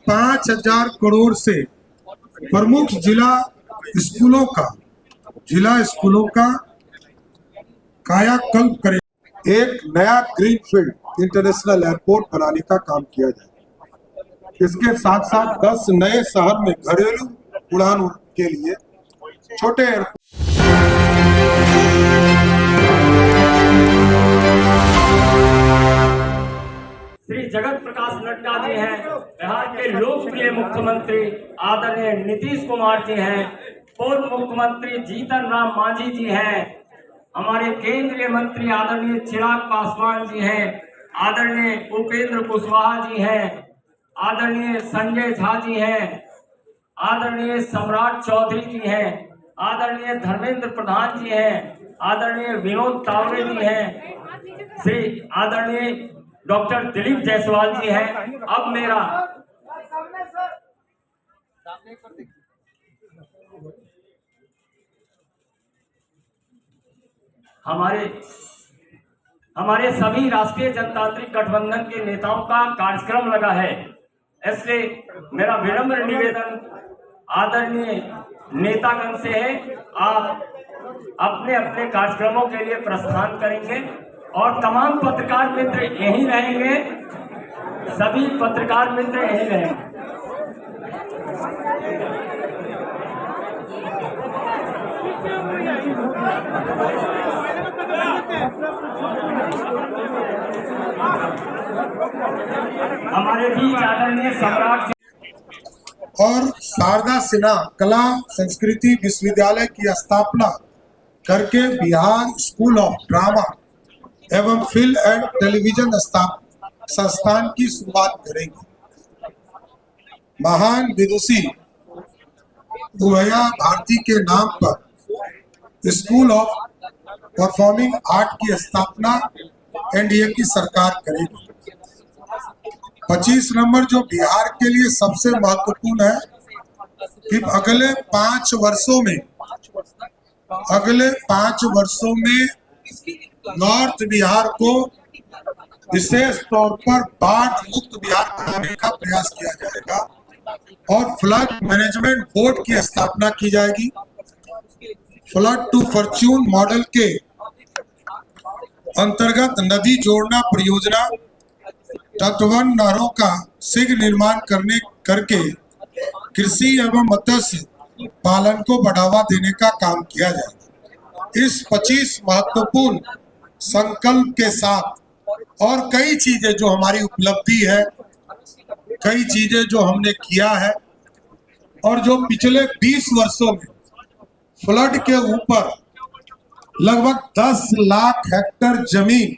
5,000 करोड़ से प्रमुख जिला स्कूलों का कायाकल्प करे। एक नया ग्रीनफील्ड इंटरनेशनल एयरपोर्ट बनाने का काम किया जाए। इसके साथ साथ 10 नए शहर में घरेलू उड़ान के लिए छोटे एयरपोर्ट। श्री जगत प्रकाश नड्डा जी हैं, बिहार के लोकप्रिय मुख्यमंत्री आदरणीय नीतीश कुमार जी हैं, पूर्व मुख्यमंत्री जीतन राम मांझी जी हैं, हमारे केंद्रीय मंत्री आदरणीय चिराग पासवान जी हैं, आदरणीय उपेंद्र कुशवाहा जी हैं, आदरणीय संजय झा जी हैं, आदरणीय सम्राट चौधरी जी हैं, आदरणीय धर्मेंद्र प्रधान जी हैं, आदरणीय विनोद तावड़े जी हैं, श्री आदरणीय डॉक्टर दिलीप जायसवाल जी हैं। अब मेरा हमारे सभी राष्ट्रीय जनतांत्रिक गठबंधन के नेताओं का कार्यक्रम लगा है। इससे मेरा विनम्र निवेदन आदरणीय नेतागण से है, आप अपने अपने कार्यक्रमों के लिए प्रस्थान करेंगे और तमाम पत्रकार मित्र यहीं रहेंगे, सभी पत्रकार मित्र यहीं रहेंगे। हमारे बीच आदरणीय सम्राट और शारदा सिन्हा कला संस्कृति विश्वविद्यालय की स्थापना करके बिहार स्कूल ऑफ ड्रामा एवं फिल्म एंड टेलीविजन संस्थान की शुरुआत करेंगे। महान विदुषी उभया भारती के नाम पर स्कूल ऑफ परफॉर्मिंग आर्ट की स्थापना एनडीए की सरकार करेगी। 25 नंबर जो बिहार के लिए सबसे महत्वपूर्ण है कि अगले 5 वर्षों में नॉर्थ बिहार को विशेष तौर पर बाढ़ मुक्त बिहार बनाने का प्रयास किया जाएगा और फ्लड मैनेजमेंट बोर्ड की स्थापना की जाएगी। फ्लड टू फॉर्च्यून मॉडल के अंतर्गत नदी जोड़ना परियोजना, तटवन नहरों का शीघ्र निर्माण करके कृषि एवं मत्स्य पालन को बढ़ावा देने का काम किया जाएगा। इस 25 महत्वपूर्ण संकल्प के साथ और कई चीजें जो हमारी उपलब्धि है, कई चीजें जो हमने किया है और जो पिछले 20 वर्षों में फ्लड के ऊपर लगभग 10 लाख हेक्टेयर जमीन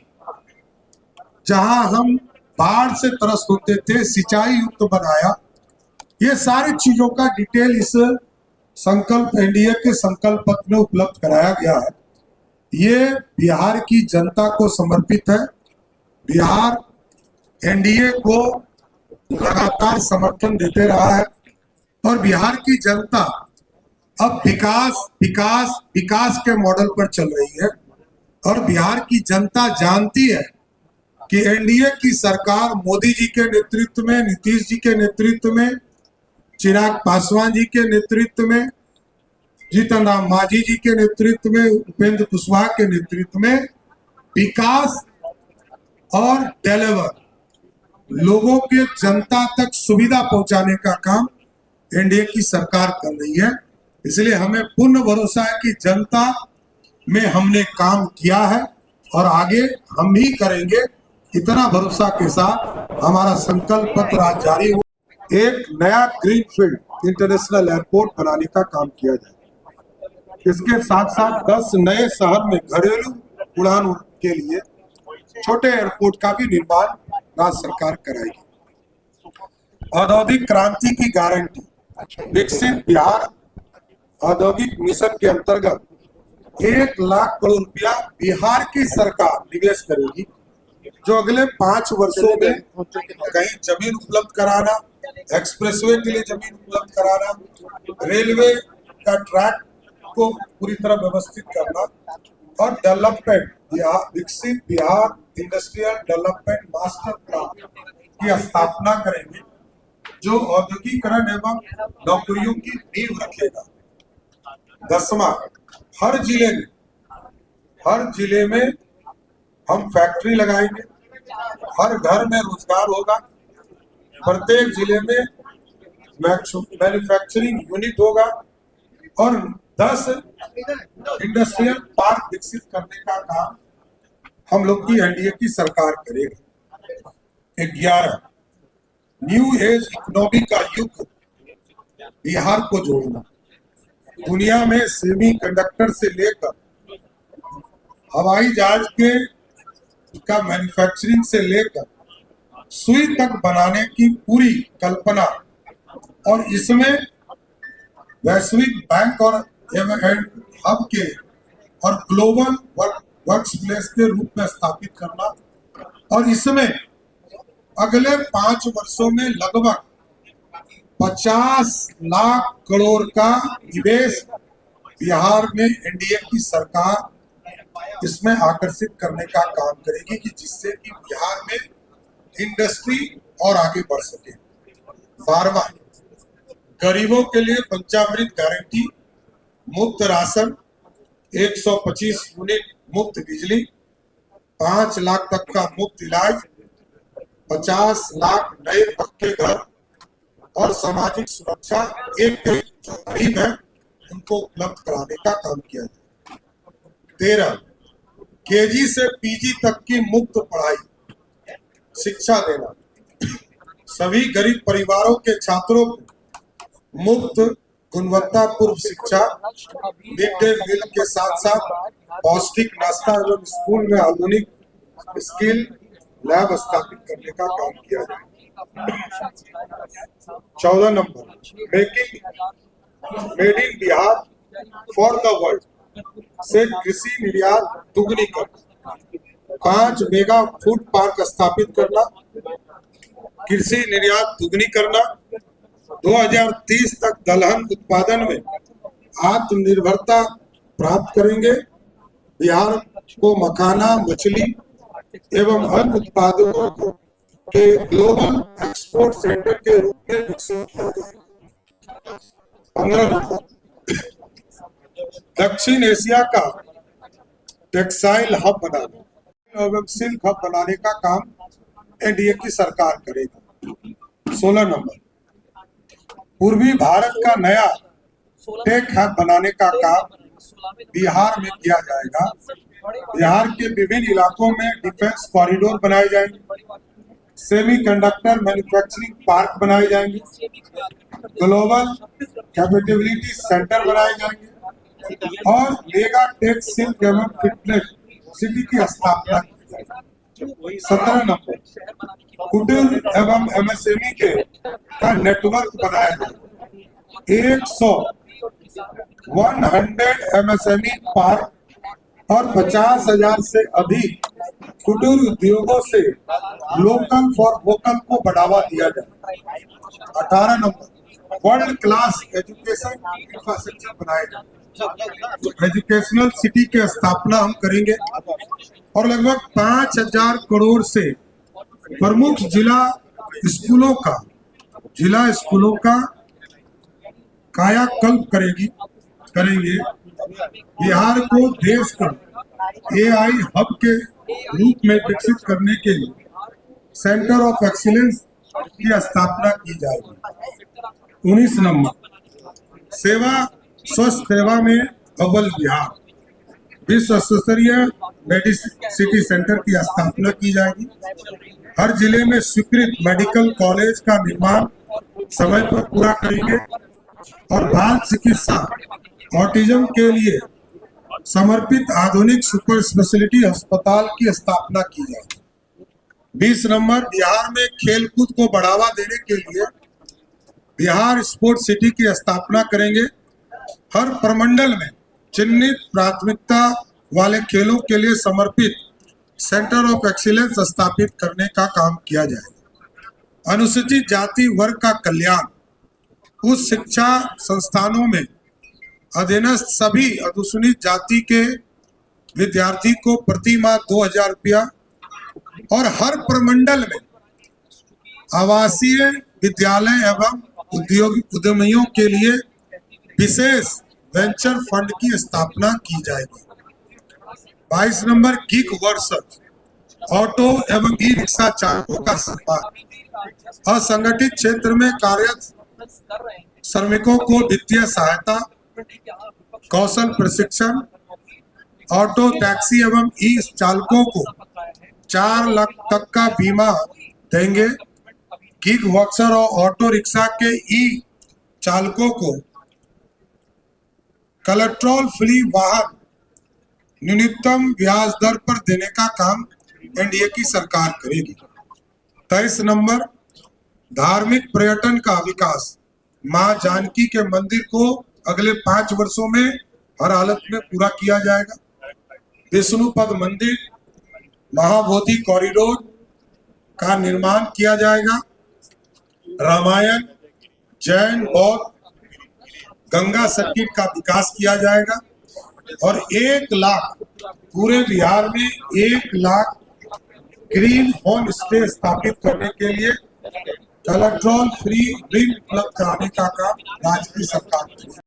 जहां हम बाढ़ से त्रस्त होते थे, सिंचाई युक्त बनाया। ये सारी चीजों का डिटेल इस संकल्प एनडीए के संकल्प पत्र में उपलब्ध कराया गया है। ये बिहार की जनता को समर्पित है। बिहार एनडीए को लगातार समर्थन देते रहा है और बिहार की जनता अब विकास के मॉडल पर चल रही है और बिहार की जनता जानती है कि एनडीए की सरकार मोदी जी के नेतृत्व में, नीतीश जी के नेतृत्व में, चिराग पासवान जी के नेतृत्व में, जीतन राम मांझी जी के नेतृत्व में, उपेंद्र कुशवाहा के नेतृत्व में विकास और डिलीवर लोगों के जनता तक सुविधा पहुंचाने का काम एनडीए की सरकार कर रही है। इसलिए हमें पूर्ण भरोसा है कि जनता में हमने काम किया है और आगे हम भी करेंगे। इतना भरोसा के साथ हमारा संकल्प पत्र आज जारी हो। एक नया ग्रीनफील्ड इंटरनेशनल एयरपोर्ट बनाने का काम किया जाए। इसके साथ साथ 10 नए शहर में घरेलू उड़ान के लिए छोटे एयरपोर्ट का भी निर्माण राज्य सरकार कराएगी। औद्योगिक क्रांति की गारंटी, विकसित बिहार औद्योगिक मिशन के अंतर्गत 1 लाख करोड़ रुपया बिहार की सरकार निवेश करेगी, जो अगले 5 वर्षों में कहीं जमीन उपलब्ध कराना, एक्सप्रेसवे के लिए जमीन उपलब्ध कराना, रेलवे का ट्रैक को पूरी तरह व्यवस्थित करना और डेवलपमेंट विकसित Bihar industrial development master plan की स्थापना करेंगे। जो औद्योगिकरण एवं नौकरियों की नींव रखेगा। 10वां, हर जिले में हम फैक्ट्री लगाएंगे, हर घर में रोजगार होगा, प्रत्येक जिले में मैन्युफैक्चरिंग यूनिट होगा और 10 इंडस्ट्रियल पार्क विकसित करने का काम हम लोग की एनडीए की सरकार करेगी। 11, न्यू एज इकोनॉमी का युग बिहार को जोड़ना। दुनिया में सेमी कंडक्टर से लेकर हवाई जहाज का मैन्युफैक्चरिंग से लेकर सुई तक बनाने की पूरी कल्पना और इसमें वैश्विक बैंक और हब के और ग्लोबल वर्क्स प्लेस के रूप में स्थापित करना और इसमें अगले 5 वर्षों में लगभग 50 लाख करोड़ का निवेश बिहार में एनडीए की सरकार इसमें आकर्षित करने का काम करेगी कि जिससे कि बिहार में इंडस्ट्री और आगे बढ़ सके। 12वां, गरीबों के लिए पंचामृत गारंटी, मुफ्त राशन, 125 यूनिट मुफ्त बिजली, 5 लाख तक का मुफ्त इलाज, 50 लाख नए पक्के घर और सामाजिक सुरक्षा एक जो गरीब है उनको उपलब्ध कराने का काम किया जाए। 13, केजी से पीजी तक की मुफ्त पढ़ाई शिक्षा देना, सभी गरीब परिवारों के छात्रों को मुफ्त गुणवत्तापूर्ण शिक्षा, मिड डे मील के साथ साथ पौष्टिक नाश्ता एवं स्कूल में आधुनिक स्किल लैब स्थापित करने का काम किया जाए। 14 number, made in Bihar for the world से कृषि निर्यात दुगुनीकरण, 5 मेगा फूड पार्क स्थापित करना, कृषि निर्यात दुगनी करना, 2030 तक दलहन उत्पादन में आत्मनिर्भरता प्राप्त करेंगे। बिहार को मखाना, मछली एवं अन्य उत्पादों को के ग्लोबल एक्सपोर्ट सेंटर के रूप में विकसित किया जाएगा। 15 नंबर, दक्षिण एशिया का टेक्सटाइल हब बनाना एवं सिल्क हब बनाने का काम एनडीए की सरकार करेगा। 16 नंबर, पूर्वी भारत का नया टेक हब बनाने का काम बिहार में किया जाएगा। बिहार के विभिन्न इलाकों में डिफेंस कॉरिडोर बनाए जाएंगे, सेमी कंडक्टर मैन्युफैक्चरिंग पार्क बनाए जाएंगे, ग्लोबल कैपेबिलिटी सेंटर बनाए जाएंगे और मेगा टेक सिल्क एवं फिटनेस सिटी की स्थापना की जाएगी। 17 नंबर, कुटीर एवं एमएसएमई के का नेटवर्क बनाया जाएगा। 100 एमएसएमई पार्क और 50,000 से अधिक कुटीर उद्योगों से लोकल फॉर वोकल को बढ़ावा दिया जाए। 18 number, world class education infrastructure बनाए जाए। एजुकेशनल सिटी की स्थापना हम करेंगे और लगभग 5,000 करोड़ से प्रमुख जिला स्कूलों का कायाकल्प करेंगे। बिहार को देश का एआई हब के रूप में विकसित करने के लिए सेंटर ऑफ एक्सीलेंस की स्थापना की जाएगी। 19 नंबर, स्वस्थ सेवा में अव्वल बिहार, विश्व स्तरीय मेडिसिटी सेंटर की स्थापना की जाएगी। हर जिले में स्वीकृत मेडिकल कॉलेज का निर्माण समय पर पूरा करेंगे और बाल चिकित्सा ऑटिज्म के लिए समर्पित आधुनिक सुपर स्पेशलिटी अस्पताल की स्थापना की जाएगी। 20 नंबर, बिहार में खेलकूद को बढ़ावा देने के लिए बिहार स्पोर्ट्स सिटी की स्थापना करेंगे। हर प्रमंडल में चिन्हित प्राथमिकता वाले खेलों के लिए समर्पित सेंटर ऑफ एक्सीलेंस स्थापित करने का काम किया जाएगा। अनुसूचित जाति वर्ग का कल्याण, उच्च शिक्षा संस्थानों में अधीनस्थ सभी अनुसूचित जाति के विद्यार्थी को प्रति माह 2,000 रुपया और हर प्रमंडल में आवासीय विद्यालय एवं उद्यमियों के लिए विशेष वेंचर फंड की स्थापना की जाएगी। 22 नंबर गिग वर्कर्स, ऑटो एवं ई रिक्शा चालकों का सम्मान। असंगठित क्षेत्र में कार्यरत श्रमिकों को वित्तीय सहायता, कौशल प्रशिक्षण, ऑटो टैक्सी एवं ई चालकों को 4 लाख तक का बीमा देंगे। गिग वर्कर और ऑटो रिक्शा के ई चालकों को कोलेट्रल फ्री वाहन न्यूनतम ब्याज दर पर देने का काम एनडीए की सरकार करेगी। 23 नंबर धार्मिक पर्यटन का विकास। मां जानकी के मंदिर को अगले 5 वर्षों में हर हालत में पूरा किया जाएगा। विष्णुपद मंदिर, महाबोधि कॉरिडोर का निर्माण किया जाएगा। रामायण, जैन, बौद्ध, गंगा सर्किट का विकास किया जाएगा और 1 लाख पूरे बिहार में 1 लाख ग्रीन होम स्टे स्थापित करने के लिए कोलेट्रल फ्री ऋण उपलब्ध कराने का काम राज्य की सरकार करेगी।